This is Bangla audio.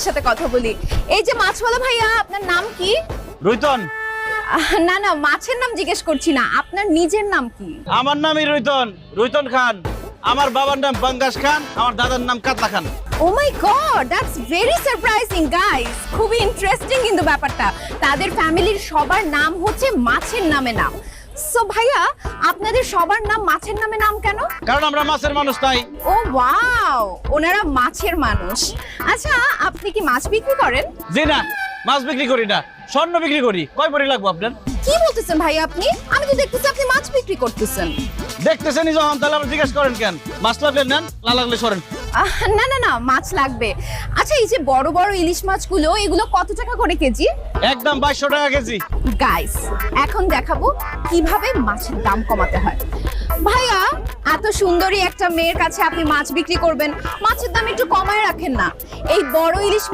সাথে কথা বলি। এই যে মাছওয়ালা ভাইয়া, আপনার নাম কি? রুইতন। না না, মাছের নাম জিজ্ঞেস করছি না, আপনার নিজের নাম কি? আমার নামই রুইতন, রুইতন খান। আমার বাবার নাম বাঙ্গাস খান, আমার দাদার নাম Katla Khan. Oh my god, that's very surprising guys. খুবই ইন্টারেস্টিং কিন্তু ব্যাপারটা। তাদের ফ্যামিলির সবার নাম হচ্ছে মাছের নামে নাম। সো ভাইয়া, আপনাদের সবার নাম মাছের নামে নাম কেন? কারণ আমরা মাছের মানুষ তাই। ও ওয়াও, ওনারা মাছের মানুষ। আচ্ছা, আপনি কি মাছ বিক্রি করেন? জি না, মাছ বিক্রি করি না, স্বর্ণ বিক্রি করি। কয় ভরি লাগবো আপনার? কি বলতেছেন ভাই আপনি? আমি তো দেখতেছি আপনি মাছ বিক্রি করতেছেন। দেখতেছেনই যখন, তাহলে আবার জিজ্ঞেস করেন কেন? মাছ লাগলে নেন, না লাগলে সরেন। না না না, মাছ লাগবে। আচ্ছা, এই যে বড় বড় ইলিশ মাছগুলো, এগুলো কত টাকা করে কেজি? একদম 2200 টাকা কেজি। গাইস, এখন দেখাবো কিভাবে মাছের দাম কমাতে হয়। ভাইয়া, এত সুন্দরী একটা মেয়ের কাছে আপনি মাছ বিক্রি করবেন, মাছের দাম একটু কমায় রাখেন না। এই বড় ইলিশ